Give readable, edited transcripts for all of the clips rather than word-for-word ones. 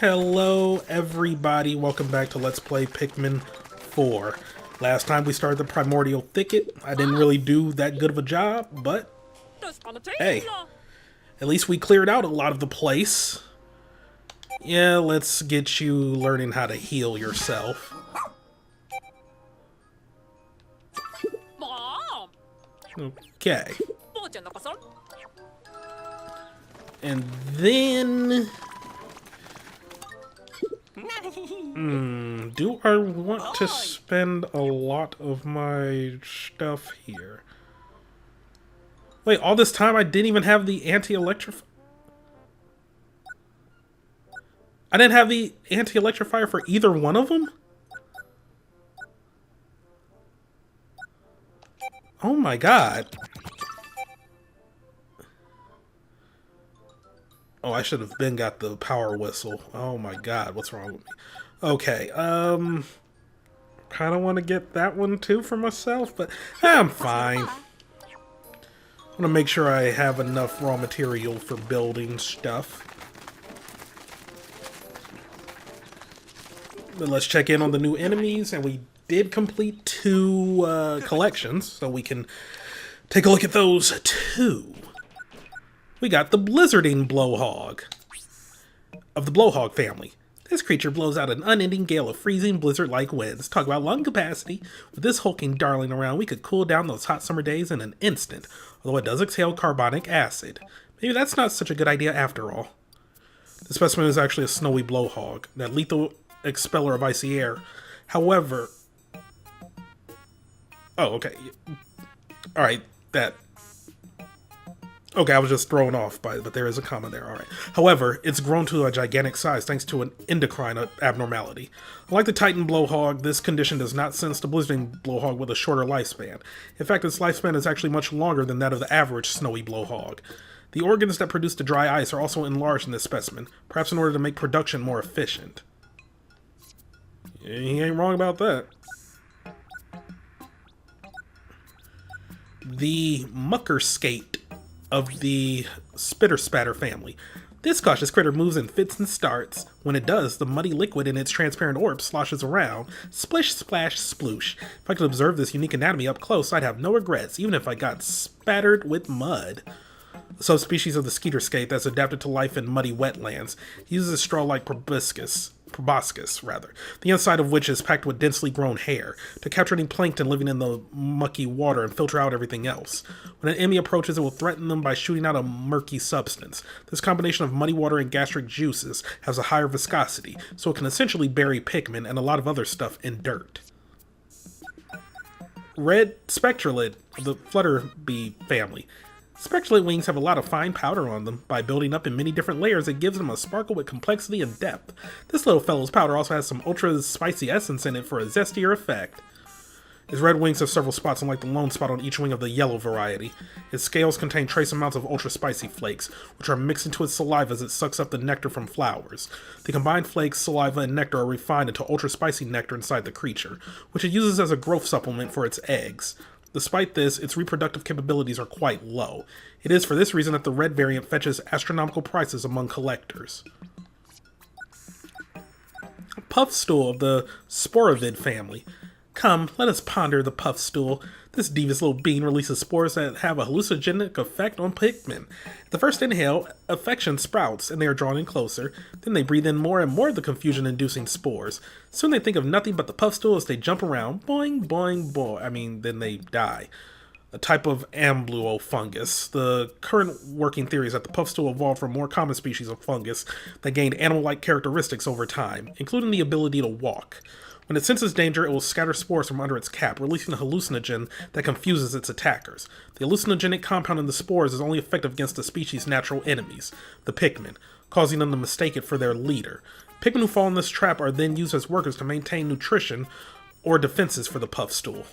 Hello everybody, welcome back to Let's Play Pikmin 4. Last time we started the Primordial Thicket. I didn't really do that good of a job, but hey, at least we cleared out a lot of the place. Yeah, let's get you learning how to heal yourself. Okay. And then... do I want to spend a lot of my stuff here? Wait, all this time I didn't even have the anti-electrifier? I didn't have the anti-electrifier for either one of them? Oh my god. Oh, I should have been got the power whistle. Oh my god, what's wrong with me? Okay, kind of want to get that one too for myself, but I'm fine. I want to make sure I have enough raw material for building stuff. But let's check in on the new enemies, and we did complete 2 collections, so we can take a look at those too. We got the Blizzarding Blowhog of the Blowhog family. This creature blows out an unending gale of freezing blizzard-like winds. Talk about lung capacity. With this hulking darling around, we could cool down those hot summer days in an instant, although it does exhale carbonic acid. Maybe that's not such a good idea after all. The specimen is actually a snowy blowhog, that lethal expeller of icy air. However... Oh, okay. Alright, that... Okay, I was just thrown off by it, but there is a comma there, alright. However, it's grown to a gigantic size thanks to an endocrine abnormality. Unlike the Titan Blowhog, this condition does not sense the Blizzarding Blowhog with a shorter lifespan. In fact, its lifespan is actually much longer than that of the average snowy blowhog. The organs that produce the dry ice are also enlarged in this specimen, perhaps in order to make production more efficient. Yeah, he ain't wrong about that. The Mucker Skate of the Spitter Spatter family. This cautious critter moves in fits and starts. When it does, the muddy liquid in its transparent orb sloshes around. Splish, splash, sploosh. If I could observe this unique anatomy up close, I'd have no regrets, even if I got spattered with mud. A subspecies of the Skeeter Skate that's adapted to life in muddy wetlands. He uses a straw-like proboscis, the inside of which is packed with densely grown hair, to capture any plankton living in the mucky water and filter out everything else. When an enemy approaches, it will threaten them by shooting out a murky substance. This combination of muddy water and gastric juices has a higher viscosity, so it can essentially bury Pikmin and a lot of other stuff in dirt. Red Spectralid of the Flutterbee family. Spectralid wings have a lot of fine powder on them. By building up in many different layers, it gives them a sparkle with complexity and depth. This little fellow's powder also has some ultra spicy essence in it for a zestier effect. His red wings have several spots, unlike the lone spot on each wing of the yellow variety. Its scales contain trace amounts of ultra spicy flakes, which are mixed into its saliva as it sucks up the nectar from flowers. The combined flakes, saliva, and nectar are refined into ultra spicy nectar inside the creature, which it uses as a growth supplement for its eggs. Despite this, its reproductive capabilities are quite low. It is for this reason that the red variant fetches astronomical prices among collectors. Puffstool of the Sporovid family. Come, let us ponder the Puffstool. This devious little bean releases spores that have a hallucinogenic effect on Pikmin. At the first inhale, affection sprouts, and they are drawn in closer. Then they breathe in more and more of the confusion-inducing spores. Soon they think of nothing but the Puffstool as they jump around. Boing, boing, boing. Then they die. A type of ambluo fungus. The current working theory is that the Puffstool evolved from more common species of fungus that gained animal-like characteristics over time, including the ability to walk. When it senses danger, it will scatter spores from under its cap, releasing a hallucinogen that confuses its attackers. The hallucinogenic compound in the spores is only effective against the species' natural enemies, the Pikmin, causing them to mistake it for their leader. Pikmin who fall in this trap are then used as workers to maintain nutrition or defenses for the Puffstool.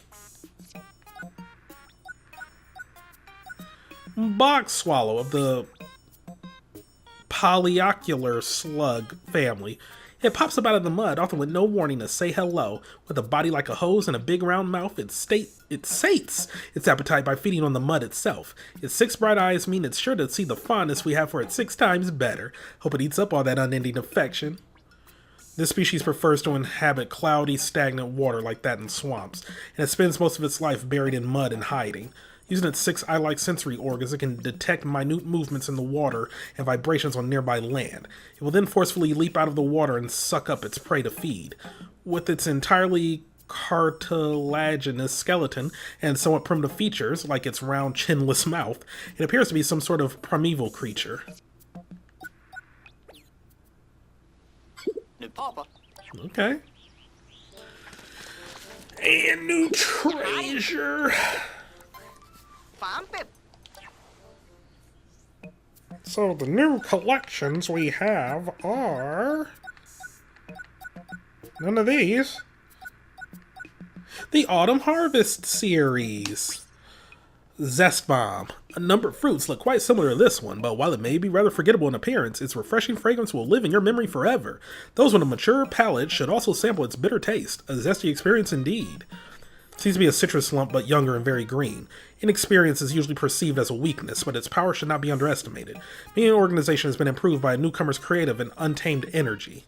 Box Swallow of the Polyocular Slug family. It pops up out of the mud, often with no warning, to say hello. With a body like a hose and a big round mouth, it sates its appetite by feeding on the mud itself. Its 6 bright eyes mean it's sure to see the fondness we have for it 6 times better. Hope it eats up all that unending affection. This species prefers to inhabit cloudy, stagnant water like that in swamps, and it spends most of its life buried in mud and hiding. Using its 6 eye-like sensory organs, it can detect minute movements in the water and vibrations on nearby land. It will then forcefully leap out of the water and suck up its prey to feed. With its entirely cartilaginous skeleton and somewhat primitive features, like its round, chinless mouth, it appears to be some sort of primeval creature. New papa. Okay. And new treasure. So the new collections we have are... none of these. The Autumn Harvest series. Zest Bomb. A number of fruits look quite similar to this one, but while it may be rather forgettable in appearance, its refreshing fragrance will live in your memory forever. Those with a mature palate should also sample its bitter taste. A zesty experience indeed. It seems to be a citrus lump, but younger and very green. Inexperience is usually perceived as a weakness, but its power should not be underestimated. Being an organization has been improved by a newcomer's creative and untamed energy.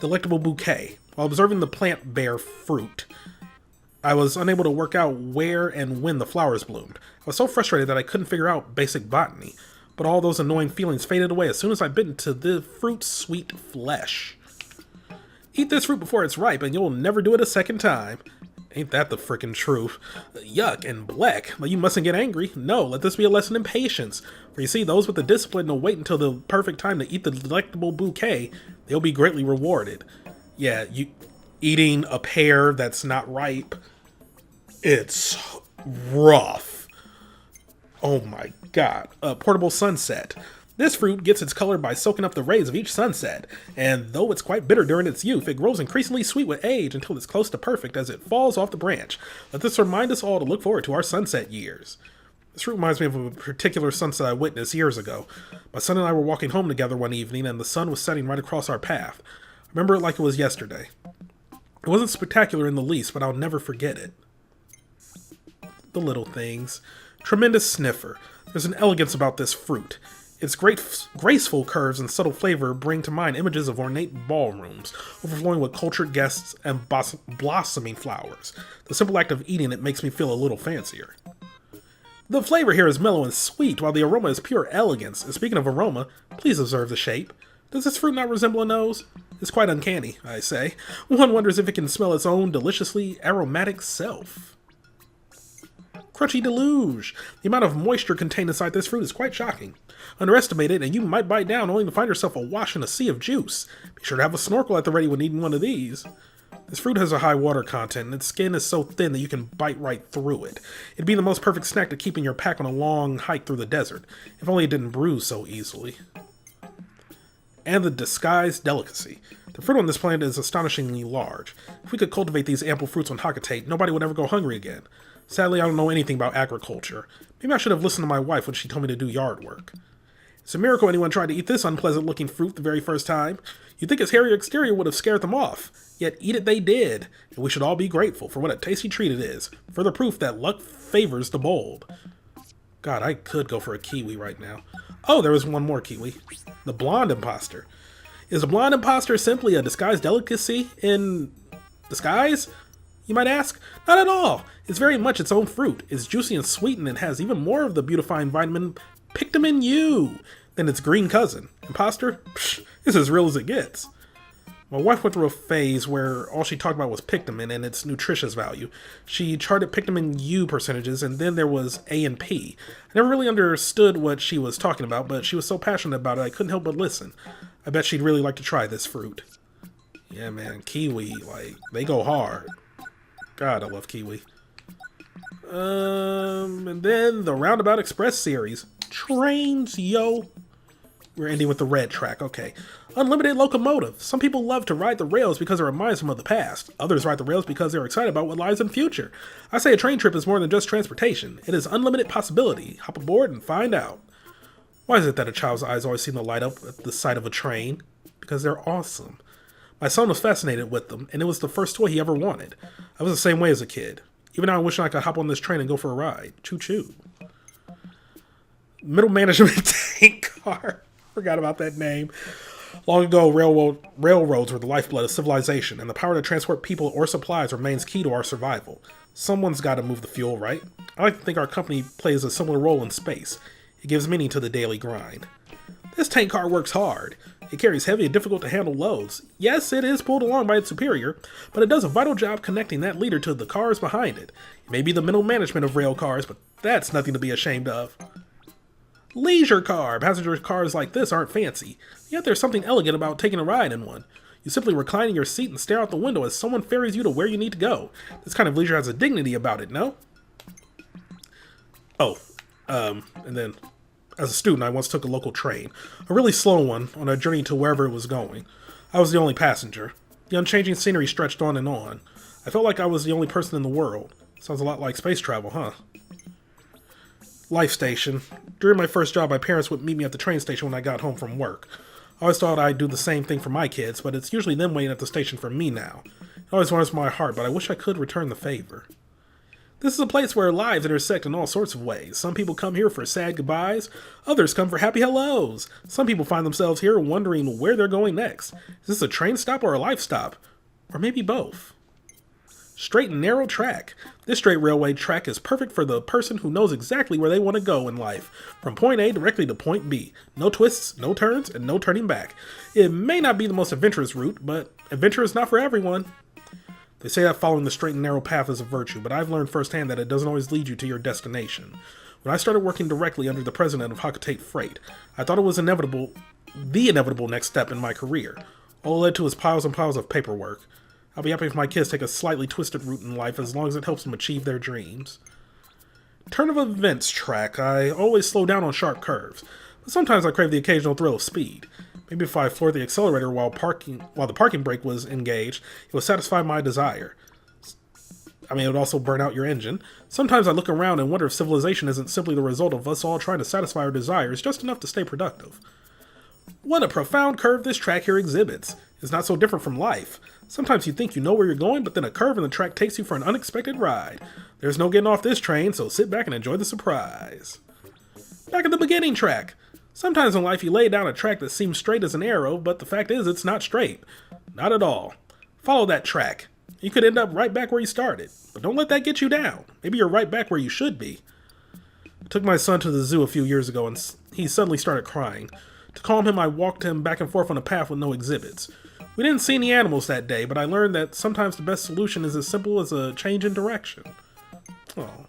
Delectable Bouquet. While observing the plant bear fruit, I was unable to work out where and when the flowers bloomed. I was so frustrated that I couldn't figure out basic botany, but all those annoying feelings faded away as soon as I bit into the fruit's sweet flesh. Eat this fruit before it's ripe and you'll never do it a second time. Ain't that the frickin' truth? Yuck and black. But you mustn't get angry. No, let this be a lesson in patience. For you see, those with the discipline to wait until the perfect time to eat the delectable bouquet, they'll be greatly rewarded. Yeah, you eating a pear that's not ripe, it's rough. Oh my god. Portable Sunset. This fruit gets its color by soaking up the rays of each sunset, and though it's quite bitter during its youth, it grows increasingly sweet with age until it's close to perfect as it falls off the branch. Let this remind us all to look forward to our sunset years. This fruit reminds me of a particular sunset I witnessed years ago. My son and I were walking home together one evening, and the sun was setting right across our path. I remember it like it was yesterday. It wasn't spectacular in the least, but I'll never forget it. The little things. Tremendous sniffer. There's an elegance about this fruit. Its graceful curves and subtle flavor bring to mind images of ornate ballrooms, overflowing with cultured guests and blossoming flowers. The simple act of eating it makes me feel a little fancier. The flavor here is mellow and sweet, while the aroma is pure elegance. And speaking of aroma, please observe the shape. Does this fruit not resemble a nose? It's quite uncanny, I say. One wonders if it can smell its own deliciously aromatic self. Crunchy Deluge. The amount of moisture contained inside this fruit is quite shocking. Underestimate it, and you might bite down only to find yourself awash in a sea of juice. Be sure to have a snorkel at the ready when eating one of these. This fruit has a high water content, and its skin is so thin that you can bite right through it. It'd be the most perfect snack to keep in your pack on a long hike through the desert, if only it didn't bruise so easily. And the Disguised Delicacy. The fruit on this plant is astonishingly large. If we could cultivate these ample fruits on Hakatate, nobody would ever go hungry again. Sadly, I don't know anything about agriculture. Maybe I should have listened to my wife when she told me to do yard work. It's a miracle anyone tried to eat this unpleasant-looking fruit the very first time. You'd think its hairy exterior would have scared them off. Yet eat it they did, and we should all be grateful for what a tasty treat it is. Further proof that luck favors the bold. God, I could go for a kiwi right now. Oh, there was one more kiwi. The Blonde Imposter. Is a blonde imposter simply a disguised delicacy in disguise? You might ask? Not at all. It's very much its own fruit. It's juicy and sweetened and has even more of the beautifying vitamin Pikmin U than its green cousin. Imposter? Psh, it's as real as it gets. My wife went through a phase where all she talked about was Pikmin and its nutritious value. She charted Pikmin U percentages, and then there was A and P. I never really understood what she was talking about, but she was so passionate about it I couldn't help but listen. I bet she'd really like to try this fruit. Yeah, man, kiwi, like, they go hard. God, I love kiwi. And then the Roundabout Express series. Trains, yo. We're ending with the red track, okay. Unlimited locomotive. Some people love to ride the rails because it reminds them of the past. Others ride the rails because they're excited about what lies in the future. I say a train trip is more than just transportation. It is unlimited possibility. Hop aboard and find out. Why is it that a child's eyes always seem to light up at the sight of a train? Because they're awesome. My son was fascinated with them, and it was the first toy he ever wanted. I was the same way as a kid. Even now I wish I could hop on this train and go for a ride. Choo-choo. Middle management tank car. Forgot about that name. Long ago, railroads were the lifeblood of civilization, and the power to transport people or supplies remains key to our survival. Someone's got to move the fuel, right? I like to think our company plays a similar role in space. It gives meaning to the daily grind. This tank car works hard. It carries heavy and difficult to handle loads. Yes, it is pulled along by its superior, but it does a vital job connecting that leader to the cars behind it. It may be the mental management of rail cars, but that's nothing to be ashamed of. Leisure car. Passenger cars like this aren't fancy, yet there's something elegant about taking a ride in one. You simply recline in your seat and stare out the window as someone ferries you to where you need to go. This kind of leisure has a dignity about it, no? Oh, and then, as a student, I once took a local train, a really slow one, on a journey to wherever it was going. I was the only passenger. The unchanging scenery stretched on and on. I felt like I was the only person in the world. Sounds a lot like space travel, huh? Life station. During my first job, my parents would meet me at the train station when I got home from work. I always thought I'd do the same thing for my kids, but it's usually them waiting at the station for me now. It always warms my heart, but I wish I could return the favor. This is a place where lives intersect in all sorts of ways. Some people come here for sad goodbyes, others come for happy hellos. Some people find themselves here wondering where they're going next. Is this a train stop or a life stop? Or maybe both. Straight and narrow track. This straight railway track is perfect for the person who knows exactly where they want to go in life. From point A directly to point B. No twists, no turns, and no turning back. It may not be the most adventurous route, but adventure is not for everyone. They say that following the straight and narrow path is a virtue, but I've learned firsthand that it doesn't always lead you to your destination. When I started working directly under the president of Hakatate Freight, I thought it was the inevitable next step in my career. All it led to is piles and piles of paperwork. I'll be happy if my kids take a slightly twisted route in life as long as it helps them achieve their dreams. Turn of events track. I always slow down on sharp curves, but sometimes I crave the occasional thrill of speed. Maybe if I floored the accelerator while the parking brake was engaged, it would satisfy my desire. It would also burn out your engine. Sometimes I look around and wonder if civilization isn't simply the result of us all trying to satisfy our desires just enough to stay productive. What a profound curve this track here exhibits. It's not so different from life. Sometimes you think you know where you're going, but then a curve in the track takes you for an unexpected ride. There's no getting off this train, so sit back and enjoy the surprise. Back at the beginning track. Sometimes in life you lay down a track that seems straight as an arrow, but the fact is it's not straight. Not at all. Follow that track. You could end up right back where you started, but don't let that get you down. Maybe you're right back where you should be. I took my son to the zoo a few years ago and he suddenly started crying. To calm him, I walked him back and forth on a path with no exhibits. We didn't see any animals that day, but I learned that sometimes the best solution is as simple as a change in direction. Oh.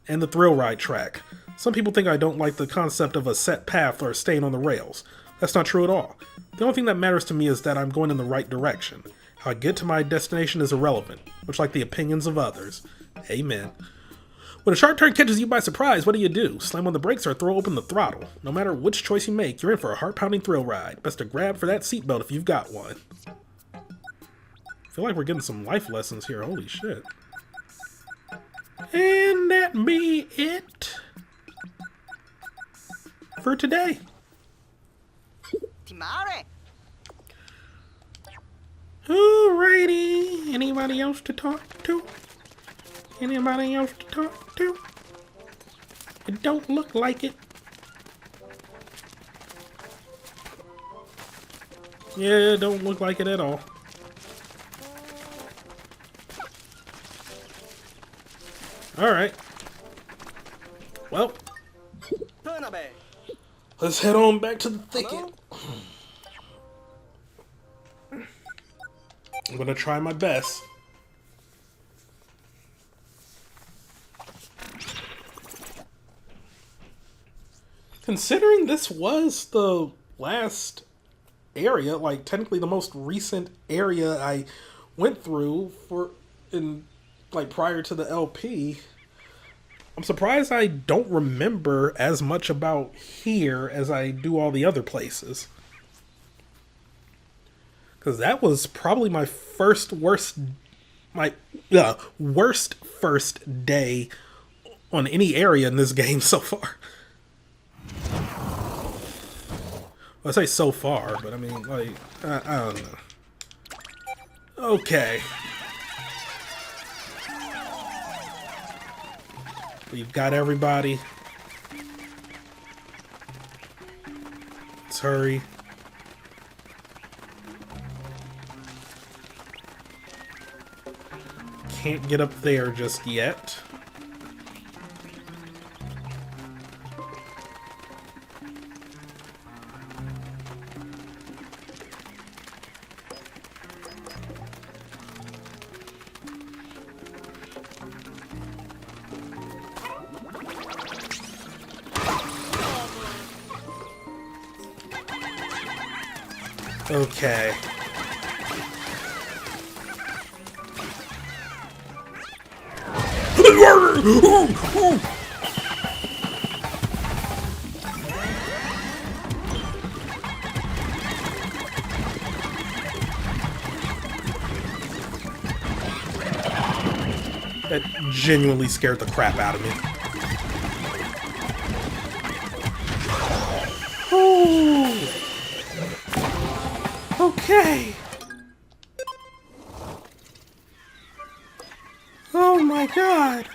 And the thrill ride track. Some people think I don't like the concept of a set path or staying on the rails. That's not true at all. The only thing that matters to me is that I'm going in the right direction. How I get to my destination is irrelevant, much like the opinions of others. Amen. When a sharp turn catches you by surprise, what do? Slam on the brakes or throw open the throttle? No matter which choice you make, you're in for a heart-pounding thrill ride. Best to grab for that seatbelt if you've got one. I feel like we're getting some life lessons here. Holy shit. And that be it for today. Timare. Alrighty. Anybody else to talk to? Anybody else to talk to? It don't look like it. Yeah, it don't look like it at all. Alright. Well, let's head on back to the thicket. I'm gonna try my best. Considering this was the last area, like technically the most recent area I went through prior to the LP, I'm surprised I don't remember as much about here as I do all the other places. Because that was probably my worst first day on any area in this game so far. Well, I say so far, but I mean, like, I don't know. Okay. We've got everybody. Let's hurry. can't get up there just yet. Okay. That genuinely scared the crap out of me. Ooh. Okay. Oh my god.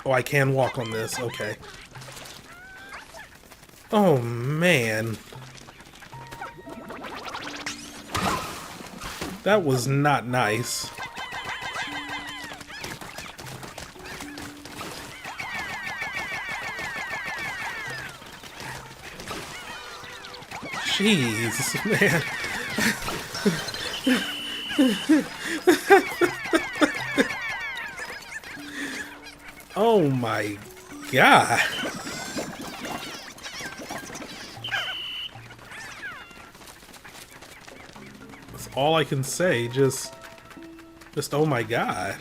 Oh, I can walk on this. Okay. Oh, man. That was not nice. Jeez, man. Oh my god. That's all I can say. Just oh my god.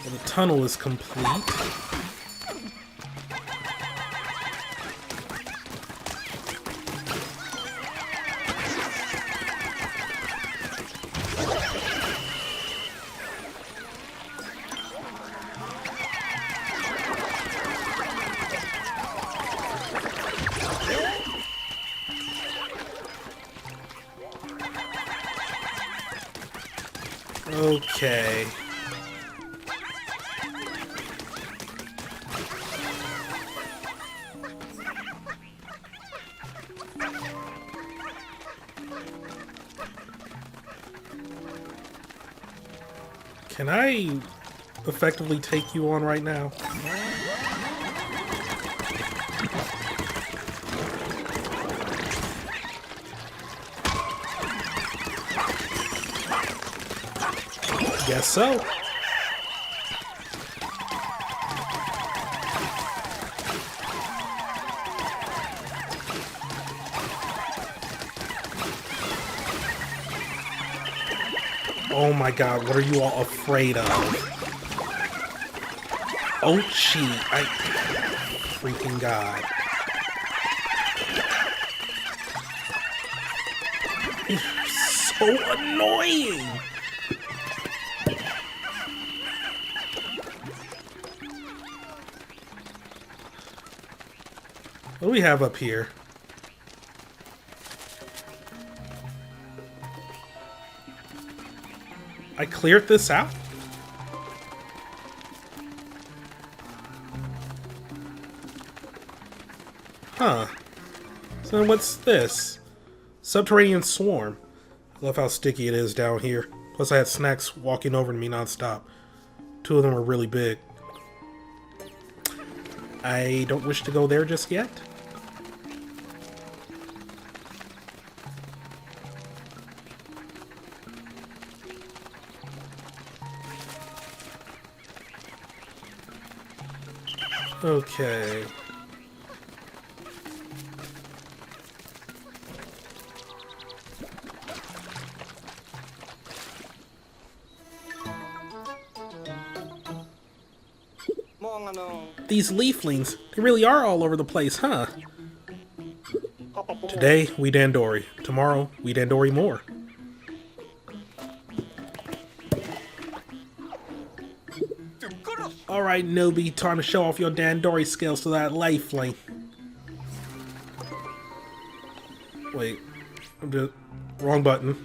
Well, the tunnel is complete. Okay. Can I effectively take you on right now? Guess so. Oh my god, what are you all afraid of? Oh, gee, I... freaking god. You're so annoying! What do we have up here? I cleared this out? Huh. So what's this? Subterranean swarm. I love how sticky it is down here. Plus I had snacks walking over to me nonstop. 2 of them were really big. I don't wish to go there just yet. Okay. These leaflings, they really are all over the place, huh? Today, we Dandori. Tomorrow, we Dandori more. Alright, newbie, time to show off your Dandori skills to that lifelink. Wait, I'm just... wrong button.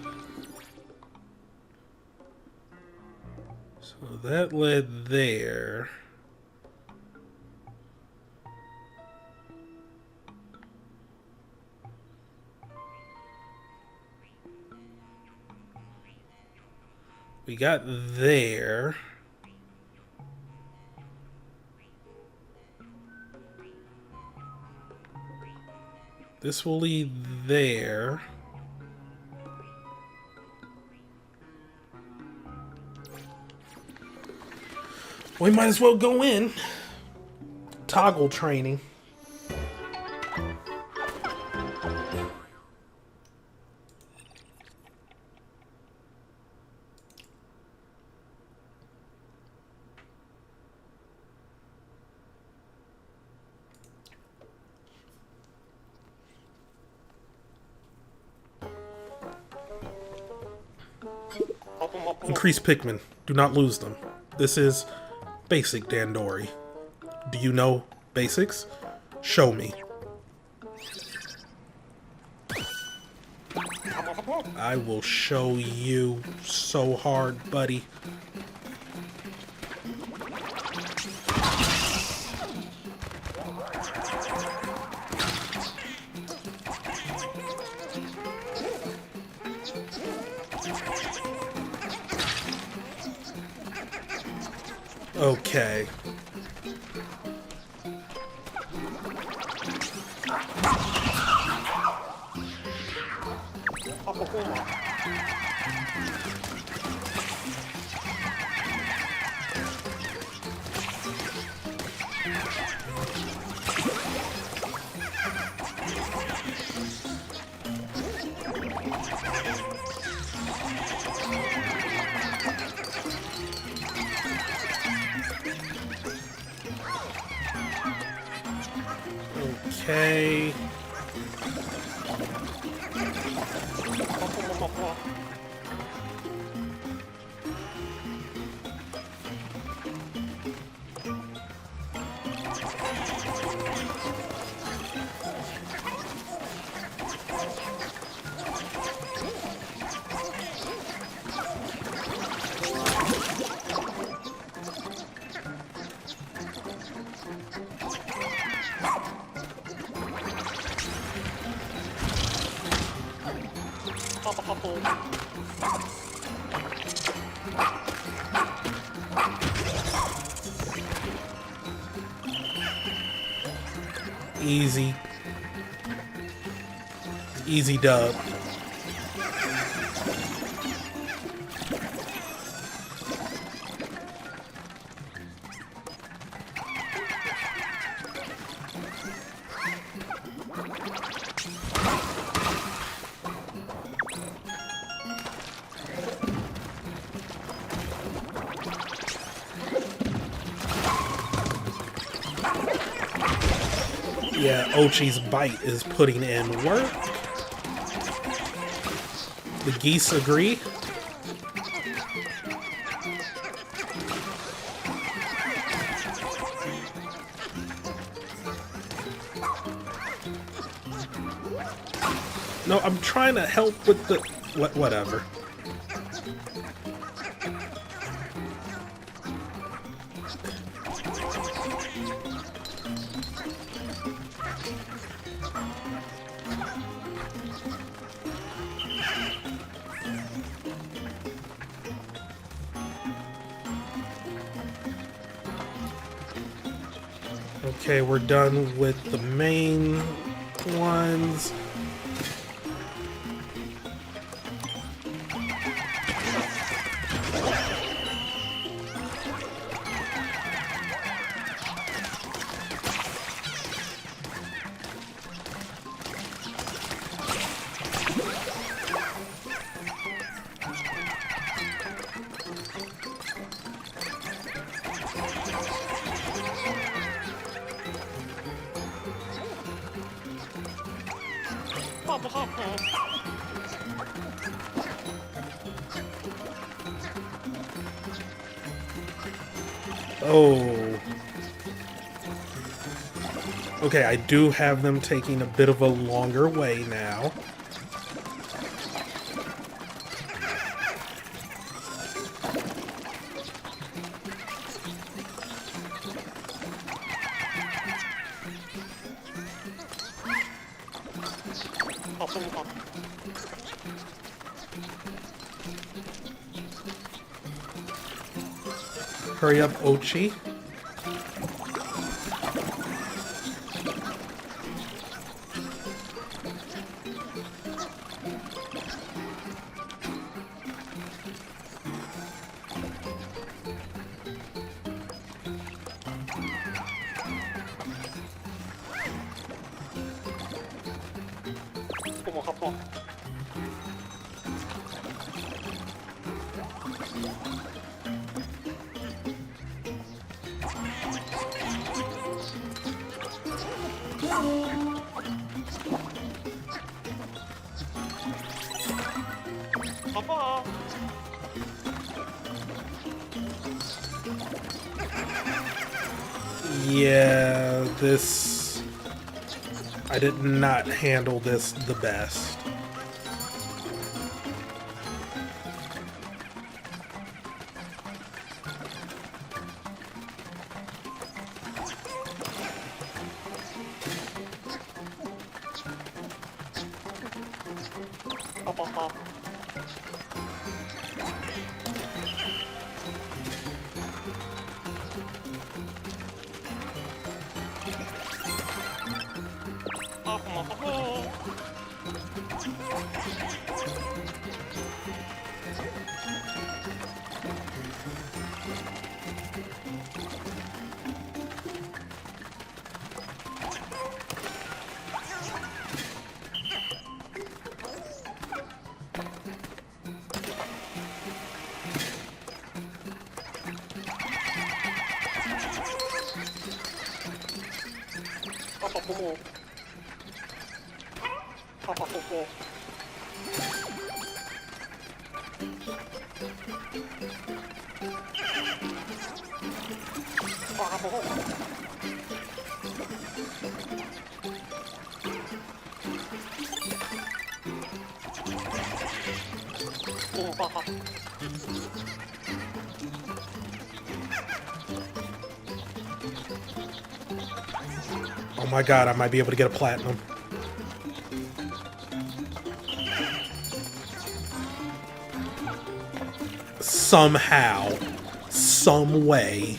So that led there. We got there. This will lead there. We might as well go in. Toggle training. Increase Pikmin. Do not lose them. This is basic Dandori. Do you know basics? Show me. I will show you so hard, buddy. Okay. Okay. Easy. Easy dub. Yeah, Ochi's bite is putting in work. The geese agree. No, I'm trying to help with the... whatever. Okay, we're done with the main ones. Oh. Okay, I do have them taking a bit of a longer way now. Hurry up, Ochi. Yeah, this... I did not handle this the best. Oh my god, I might be able to get a platinum. Somehow, some way,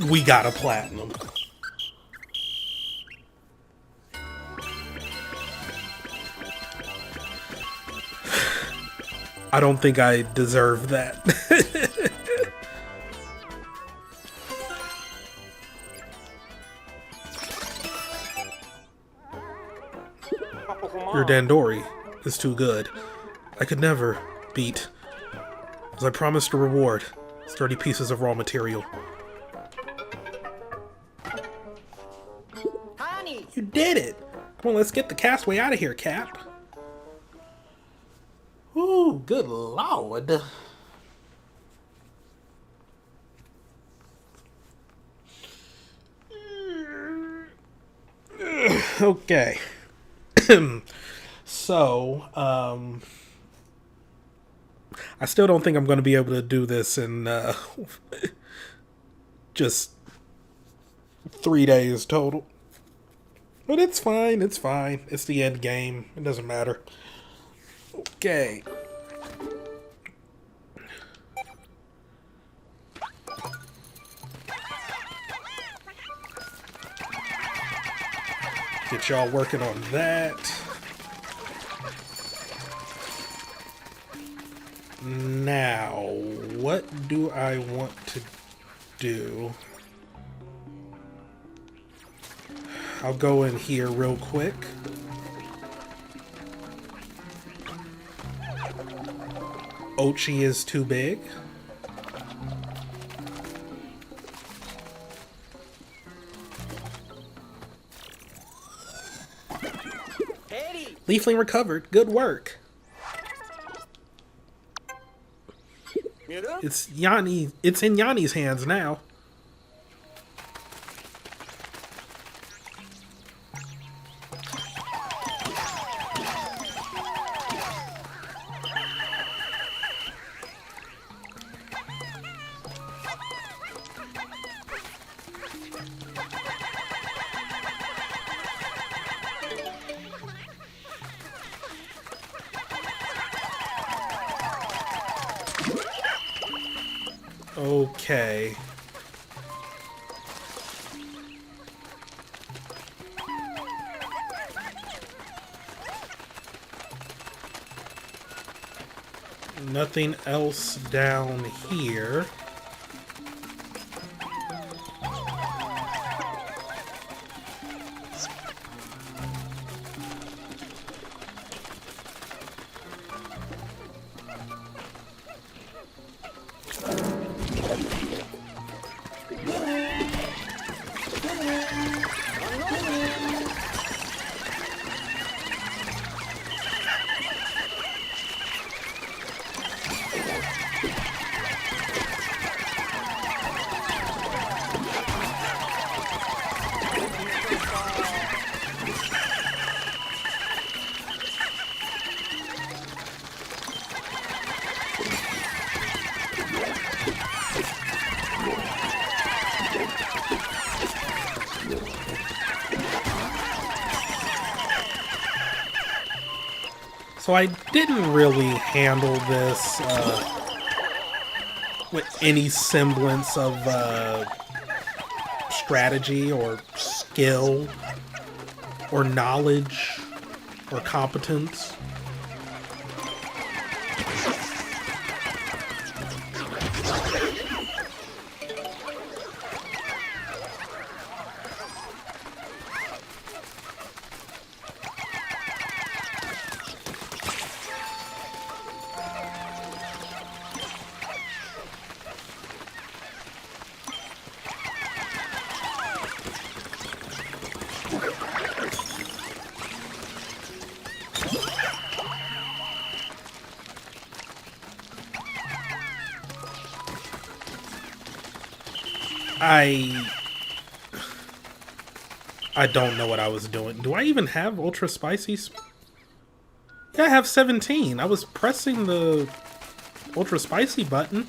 we got a platinum. I don't think I deserve that. Your Dandori is too good. I could never beat, as I promised a reward, 30 pieces of raw material. Honey! You did it! Come on, let's get the castaway out of here, Cap. Ooh, good lord. Okay. So, I still don't think I'm going to be able to do this in just 3 days total. But it's fine, it's fine. It's the end game. It doesn't matter. Okay. Get y'all working on that. Now, what do I want to do? I'll go in here real quick. Ochi is too big. Eddie! Leafling recovered. Good work. It's in Yanni's hands now. Okay. Nothing else down here. So I didn't really handle this with any semblance of strategy or skill or knowledge or competence. I don't know what I was doing. Do I even have ultra spicy? Yeah, I have 17. I was pressing the ultra spicy button.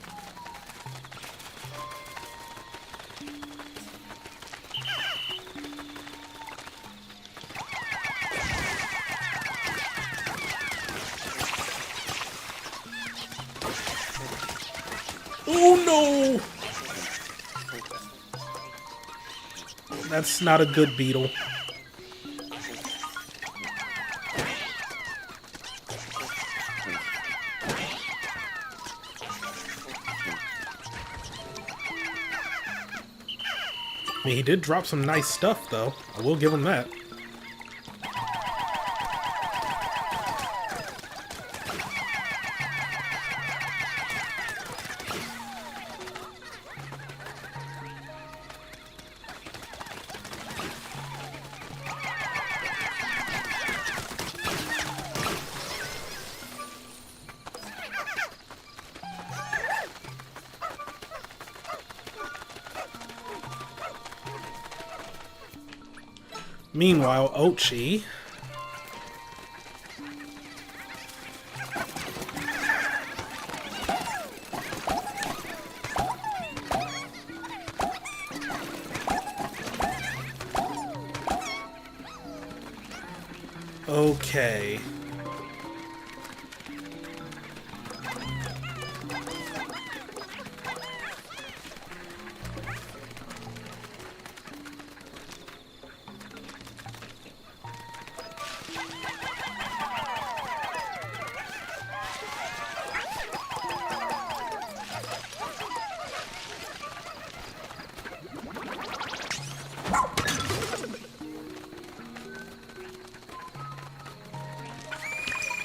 Oh no! That's not a good beetle. I mean, he did drop some nice stuff, though. I will give him that. Meanwhile, Ochi... Okay.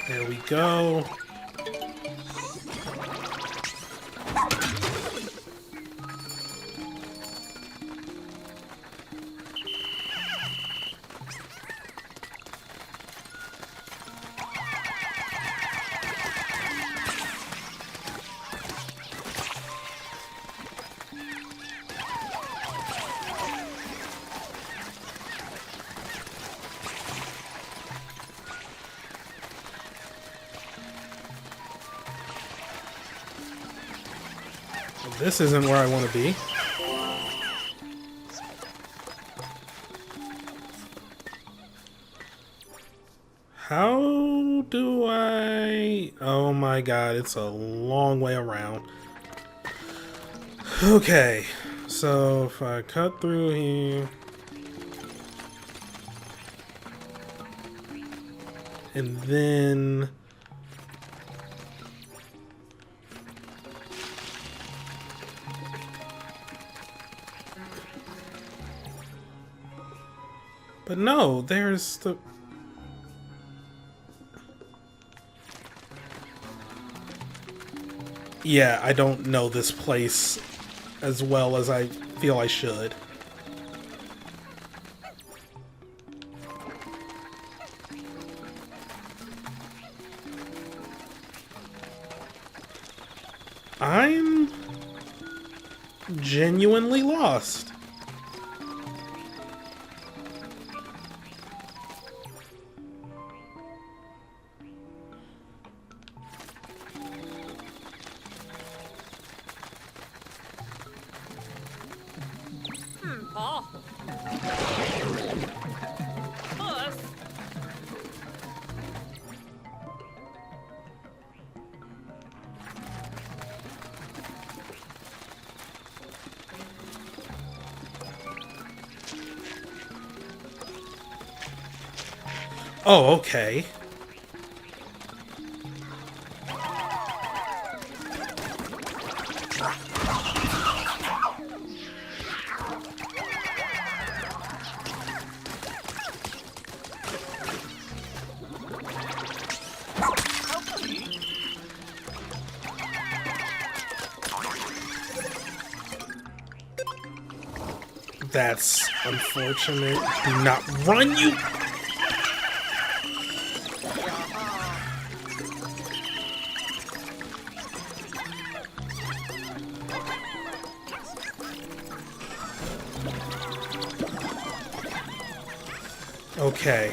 There we go. This isn't where I want to be. How do I... Oh my god, it's a long way around. Okay, so if I cut through here... And then... But no, there's the... Yeah, I don't know this place as well as I feel I should. I'm genuinely lost. Oh. Us. Oh, okay. That's unfortunate. Do not run, you... Okay.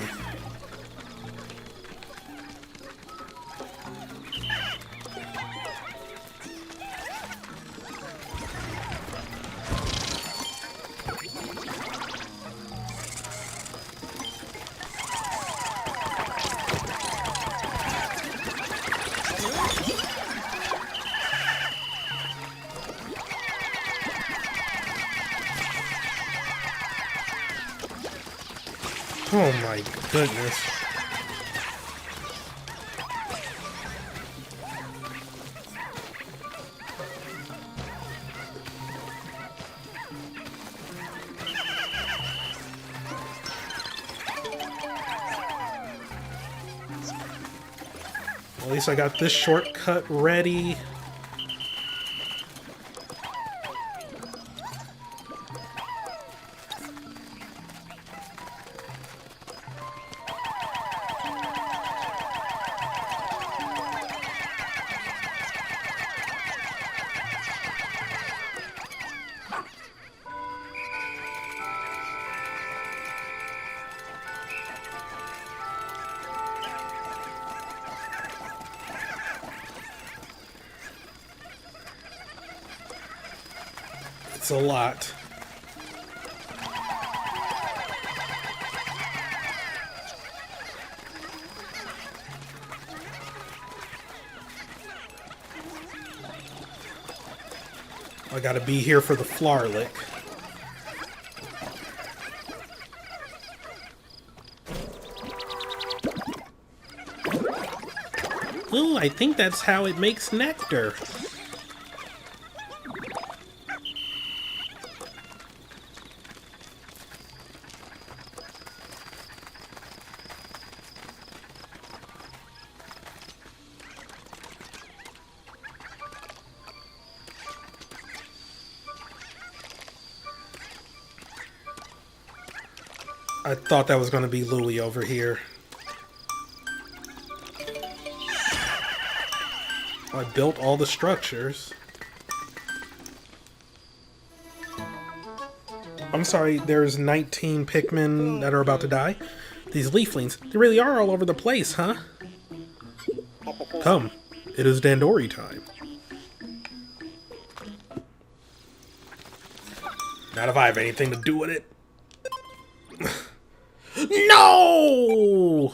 Oh my goodness. At least I got this shortcut ready. It's a lot. I gotta be here for the Flarlick. Ooh, I think that's how it makes nectar. I thought that was going to be Louie over here. I built all the structures. I'm sorry, there's 19 Pikmin that are about to die. These leaflings, they really are all over the place, huh? Come, it is Dandori time. Not if I have anything to do with it. No!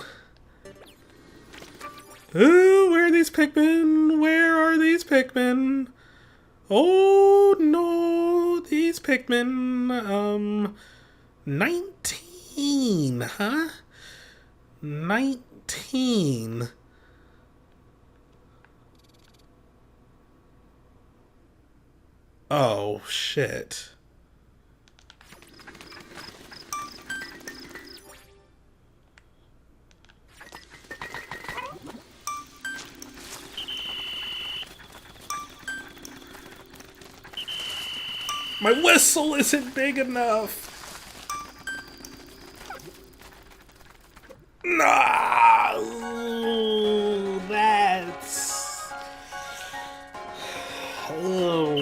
Ooh, where are these Pikmin? Where are these Pikmin? Oh no, these Pikmin. 19, huh? 19. Oh, shit. My whistle isn't big enough. Nah, ooh, that's... Oh.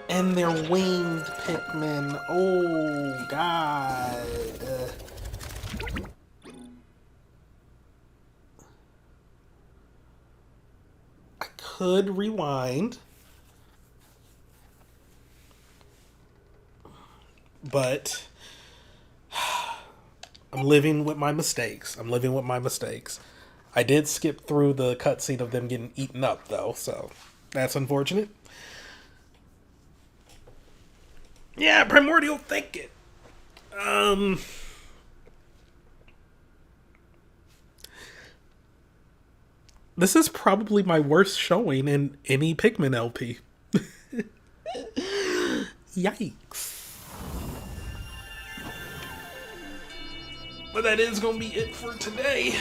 And they're winged Pikmin. Oh, God. I could rewind. But I'm living with my mistakes. I did skip through the cutscene of them getting eaten up, though, so that's unfortunate. Yeah, Primordial Thicket. This is probably my worst showing in any Pikmin LP. Yikes. But that is gonna be it for today.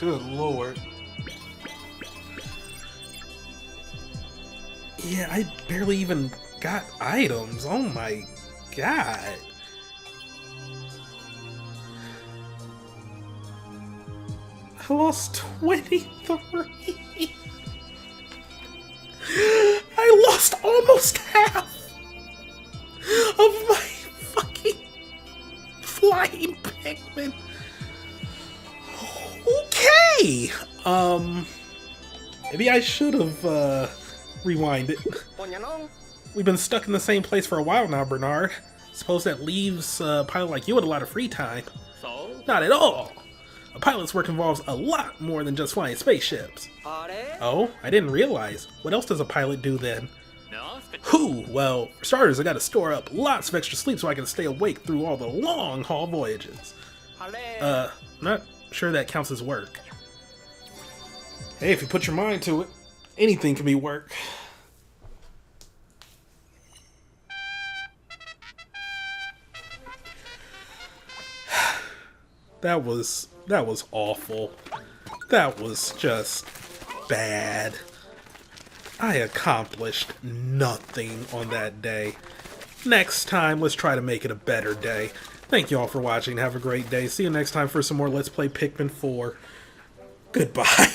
Good lord. Yeah, I barely even got items. Oh my god. I lost 23. I lost almost half of my fucking flying Pikmin. Okay. Maybe I should have rewinded. We've been stuck in the same place for a while now, Bernard. Suppose that leaves a pilot like you with a lot of free time. So? Not at all. A pilot's work involves a lot more than just flying spaceships. Oh, I didn't realize. What else does a pilot do then? No, Whew, well, for starters, I gotta store up lots of extra sleep so I can stay awake through all the long haul voyages. Not sure that counts as work. Hey, if you put your mind to it, anything can be work. That was awful. That was just bad. I accomplished nothing on that day. Next time, let's try to make it a better day. Thank you all for watching. Have a great day. See you next time for some more Let's Play Pikmin 4. Goodbye.